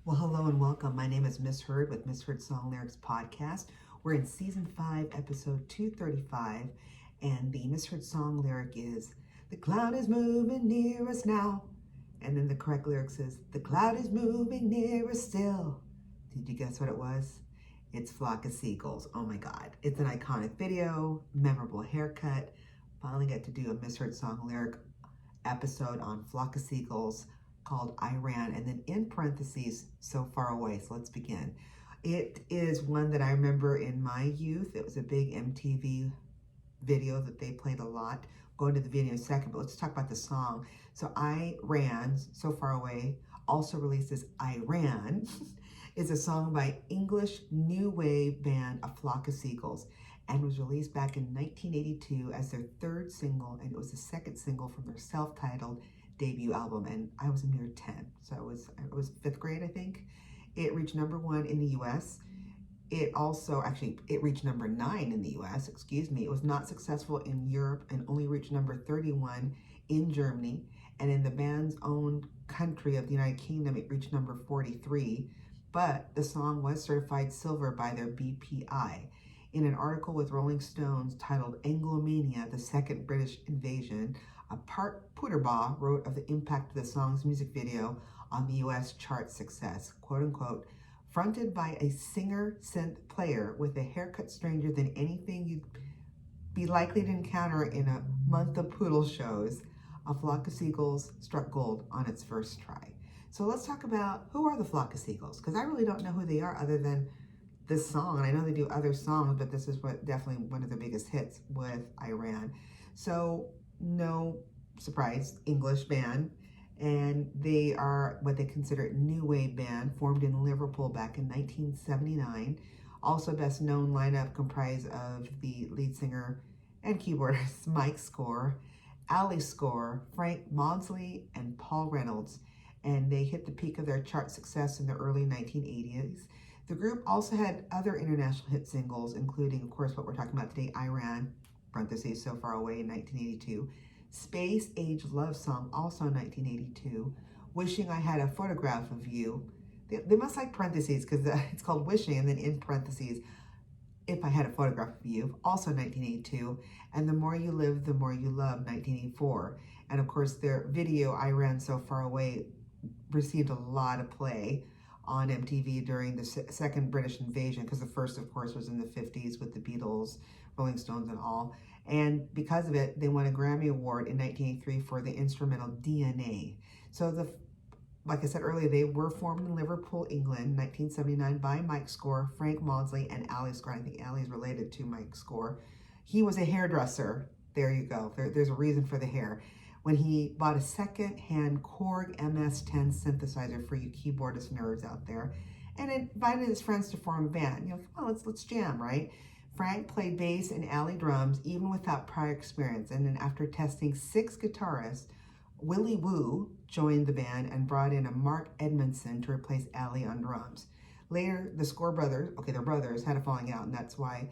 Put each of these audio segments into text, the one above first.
Well, hello and welcome. My name is Miss Heard with Miss Heard Song Lyrics Podcast. We're in Season 5, Episode 235, and the Miss Heard Song lyric is, "The cloud is moving near us now." And then the correct lyrics is, "The cloud is moving nearer still." Did you guess what it was? It's Flock of Seagulls. Oh my God. It's an iconic video, memorable haircut. Finally get to do a Miss Heard Song lyric episode on Flock of Seagulls called Iran, and then in parentheses, So Far Away. So let's begin. It is one that I remember in my youth. It was a big MTV video that they played a lot. Go into the video in a second, but let's talk about the song. So I Ran, So Far Away, also released as Iran, is a song by English new wave band A Flock of Seagulls, and was released back in 1982 as their third single, and it was the second single from their self-titled debut album, and I was a mere 10, so I was fifth grade, I think. It reached number 1 in the US. It reached number 9 in the US, excuse me. It was not successful in Europe and only reached number 31 in Germany. And in the band's own country of the United Kingdom, it reached number 43. But the song was certified silver by their BPI. In an article with Rolling Stones titled Anglomania, the Second British Invasion, a Part Puderbaugh wrote of the impact of the song's music video on the US chart success, quote unquote, "Fronted by a singer synth player with a haircut stranger than anything you'd be likely to encounter in a month of poodle shows, A Flock of Seagulls struck gold on its first try." So let's talk about who are the Flock of Seagulls, because I really don't know who they are other than this song. And I know they do other songs, but this is definitely one of the biggest hits with Iran. So no surprise, English band, and they are what they consider a new wave band, formed in Liverpool back in 1979. Also best known lineup comprised of the lead singer and keyboardist Mike Score, Ali Score, Frank Maudsley, and Paul Reynolds, and they hit the peak of their chart success in the early 1980s. The group also had other international hit singles, including, of course, what we're talking about today, Iran, parentheses, So Far Away in 1982, Space Age Love Song, also in 1982, Wishing I Had a Photograph of You. They must like parentheses because it's called Wishing, and then in parentheses, If I Had a Photograph of You, also 1982, and The More You Live, The More You Love, 1984. And of course, their video, Iran, So Far Away, received a lot of play on MTV during the second British invasion, because the first, of course, was in the 50s with the Beatles, Rolling Stones, and all. And because of it, they won a Grammy Award in 1983 for the instrumental DNA. So like I said earlier, they were formed in Liverpool, England, 1979 by Mike Score, Frank Maudsley, and Ali Score. I think Ali is related to Mike Score. He was a hairdresser. There you go. There's a reason for the hair. When he bought a second-hand Korg MS-10 synthesizer for you keyboardist nerds out there, and invited his friends to form a band. Come on, let's jam, right? Frank played bass and Ali drums, even without prior experience. And then after testing 6 guitarists, Willie Woo joined the band and brought in a Mark Edmondson to replace Ali on drums. Later, the Score brothers, their brothers, had a falling out, and that's why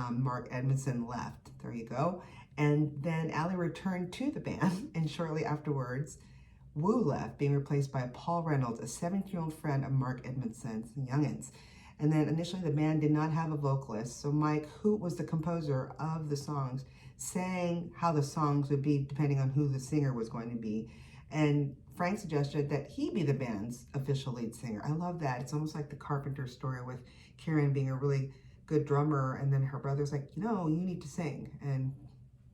Mark Edmondson left. There you go. And then Ali returned to the band, and shortly afterwards, Woo left, being replaced by Paul Reynolds, a 17-year-old friend of Mark Edmondson's youngins. And then initially the band did not have a vocalist, so Mike, who was the composer of the songs, sang how the songs would be depending on who the singer was going to be. And Frank suggested that he be the band's official lead singer. I love that. It's almost like the Carpenter story with Karen being a really good drummer, and then her brother's like, you need to sing. And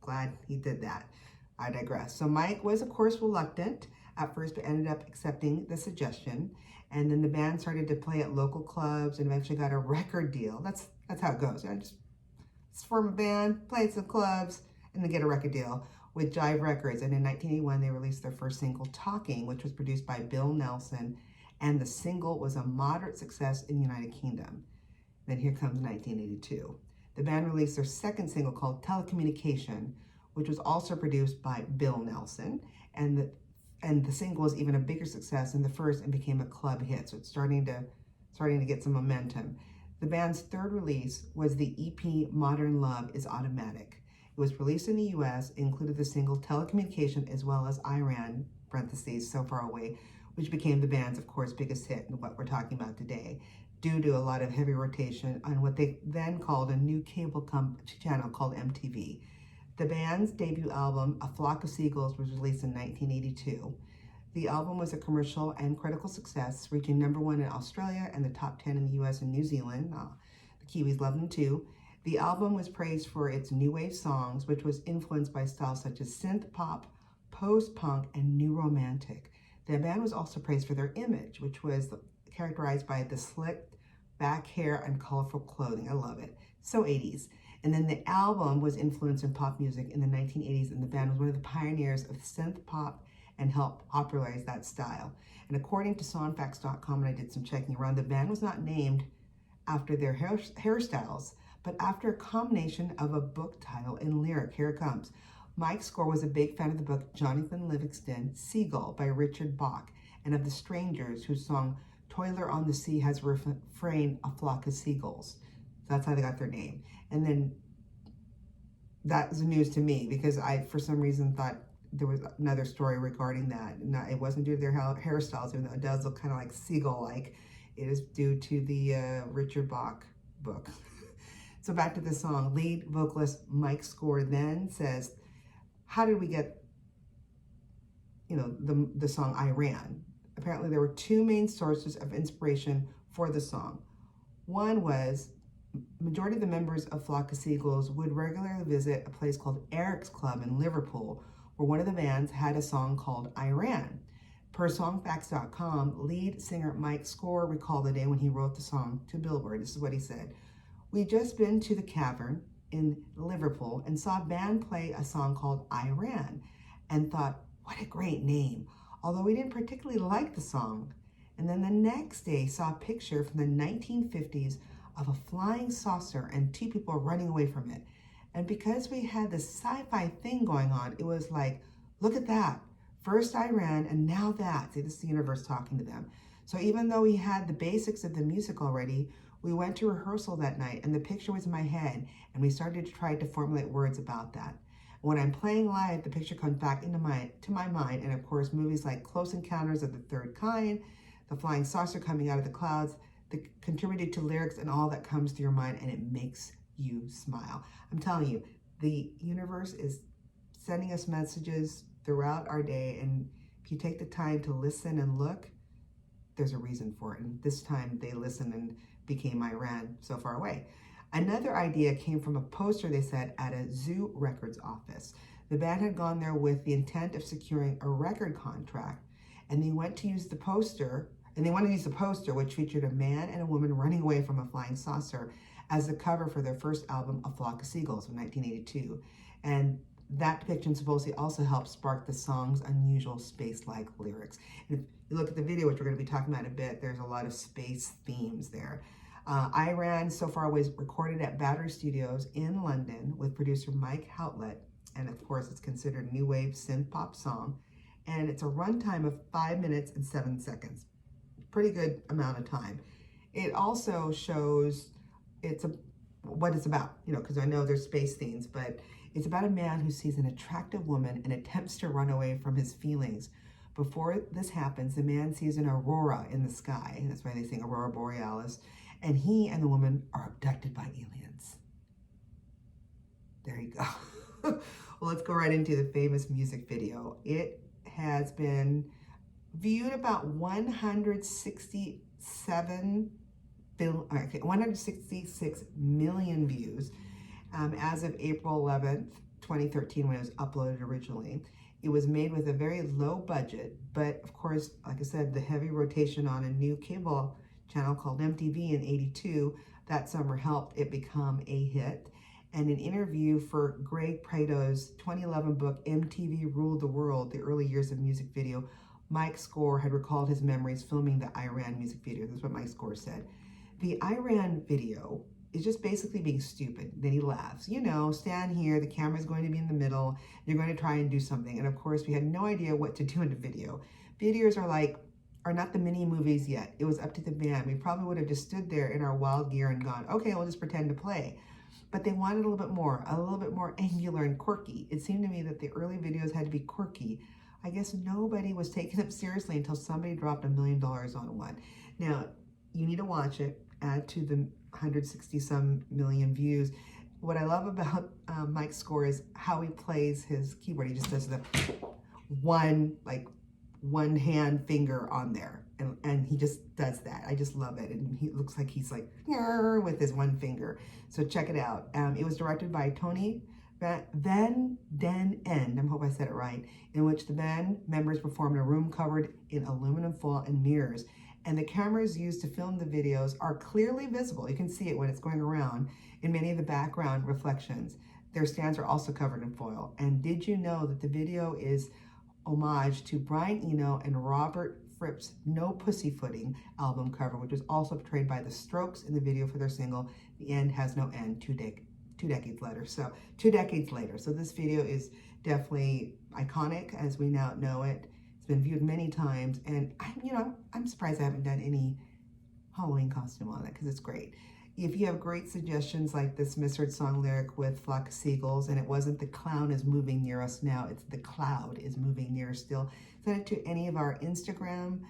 glad he did that. I digress. So Mike was, of course, reluctant at first, but ended up accepting the suggestion. And then the band started to play at local clubs and eventually got a record deal. That's how it goes. Just form a band, play at some clubs, and then get a record deal with Jive Records. And in 1981, they released their first single, Talking, which was produced by Bill Nelson. And the single was a moderate success in the United Kingdom. Then here comes 1982. The band released their second single called Telecommunication, which was also produced by Bill Nelson. And the single was even a bigger success than the first and became a club hit. So it's starting to get some momentum. The band's third release was the EP Modern Love is Automatic. It was released in the US, included the single Telecommunication as well as Iran, parentheses, So Far Away, which became the band's, of course, biggest hit and what we're talking about today, due to a lot of heavy rotation on what they then called a new cable channel called MTV. The band's debut album, A Flock of Seagulls, was released in 1982. The album was a commercial and critical success, reaching #1 in Australia and the top 10 in the US and New Zealand. The Kiwis loved them too. The album was praised for its new wave songs, which was influenced by styles such as synth pop, post-punk, and new romantic. The band was also praised for their image, which was characterized by the slicked back hair and colorful clothing. I love it. So 80s. And then the album was influenced in pop music in the 1980s, and the band was one of the pioneers of synth pop and helped popularize that style. And according to songfacts.com, and I did some checking around, the band was not named after their hairstyles, but after a combination of a book title and lyric. Here it comes. Mike Score was a big fan of the book Jonathan Livingston, Seagull by Richard Bach, and of The Strangers, whose song Toiler on the Sea has refrain, A Flock of Seagulls. So that's how they got their name. And then that was news to me because I, for some reason, thought there was another story regarding that. It wasn't due to their hairstyles, even though it does look kind of like seagull-like. It is due to the Richard Bach book. So back to the song. Lead vocalist Mike Score then says, how did we get, the song I Ran? Apparently there were two main sources of inspiration for the song. One was majority of the members of Flock of Seagulls would regularly visit a place called Eric's Club in Liverpool, where one of the bands had a song called I Ran. Per songfacts.com, lead singer Mike Score recalled the day when he wrote the song to Billboard. This is what he said. We'd just been to the Cavern in Liverpool and saw a band play a song called I Ran and thought, what a great name, although we didn't particularly like the song. And then the next day saw a picture from the 1950s of a flying saucer and two people running away from it. And because we had this sci-fi thing going on, it was like, look at that. First I ran and now that. See, this is the universe talking to them. So even though we had the basics of the music already, we went to rehearsal that night and the picture was in my head and we started to try to formulate words about that. When I'm playing live, the picture comes back to my mind, and of course movies like Close Encounters of the Third Kind, the flying saucer coming out of the clouds, that contributed to lyrics and all that comes to your mind, and it makes you smile. I'm telling you, the universe is sending us messages throughout our day, and if you take the time to listen and look, there's a reason for it. And this time they listened and became I Ran so far away. Another idea came from a poster they said at a Zoo Records office. The band had gone there with the intent of securing a record contract, and they went to use the poster, which featured a man and a woman running away from a flying saucer, as the cover for their first album, A Flock of Seagulls, in 1982. And that depiction supposedly also helped spark the song's unusual space-like lyrics. And if you look at the video, which we're going to be talking about in a bit, there's a lot of space themes there. I Ran so far was recorded at Battery Studios in London with producer Mike Houtlett, and of course it's considered a new wave synth pop song, and it's a runtime of 5 minutes and 7 seconds. Pretty good amount of time. It also shows what it's about, because I know there's space themes, but it's about a man who sees an attractive woman and attempts to run away from his feelings. Before this happens, the man sees an aurora in the sky, and that's why they sing Aurora Borealis, and he and the woman are abducted by aliens. There you go. Well, let's go right into the famous music video. It has been viewed about 166 million views as of April 11th, 2013, when it was uploaded originally. It was made with a very low budget, but of course, like I said, the heavy rotation on a new cable channel called MTV in '82 that summer helped it become a hit. And an interview for Greg Prado's 2011 book, MTV Ruled the World, the Early Years of Music Video, Mike Score had recalled his memories filming the I Ran music video. That's what Mike Score said. The I Ran video is just basically being stupid. Then he laughs. Stand here, the camera's going to be in the middle, you're going to try and do something. And of course, we had no idea what to do in the video. Videos are not the mini movies yet. It was up to the band. We probably would have just stood there in our wild gear and gone, okay, we'll just pretend to play. But they wanted a little bit more angular and quirky. It seemed to me that the early videos had to be quirky, I guess nobody was taking them seriously until somebody dropped $1 million on one. Now, you need to watch it, add to the 160 some million views. What I love about Mike's score is how he plays his keyboard. He just does the one hand finger on there, and he just does that. I just love it, and he looks like he's like with his one finger. So check it out. It was directed by Tony Van Den End, I hope I said it right, in which the band members perform in a room covered in aluminum foil and mirrors. And the cameras used to film the videos are clearly visible. You can see it when it's going around in many of the background reflections. Their stands are also covered in foil. And did you know that the video is homage to Brian Eno and Robert Fripp's No Pussyfooting album cover, which was also portrayed by the Strokes in the video for their single, The End Has No End, 2 decades later. So 2 decades later. So this video is definitely iconic as we now know it. It's been viewed many times, and I'm surprised I haven't done any Halloween costume on it because it's great. If you have great suggestions like this misheard song lyric with Flock of Seagulls, and it wasn't the clown is moving near us now, it's the cloud is moving near us still, send it to any of our Instagram,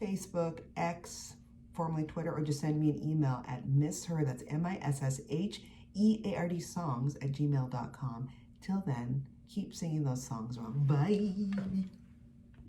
Facebook, X, formerly Twitter, or just send me an email at misheard, that's MISSHEARD songs @gmail.com. Till then, keep singing those songs wrong. Bye.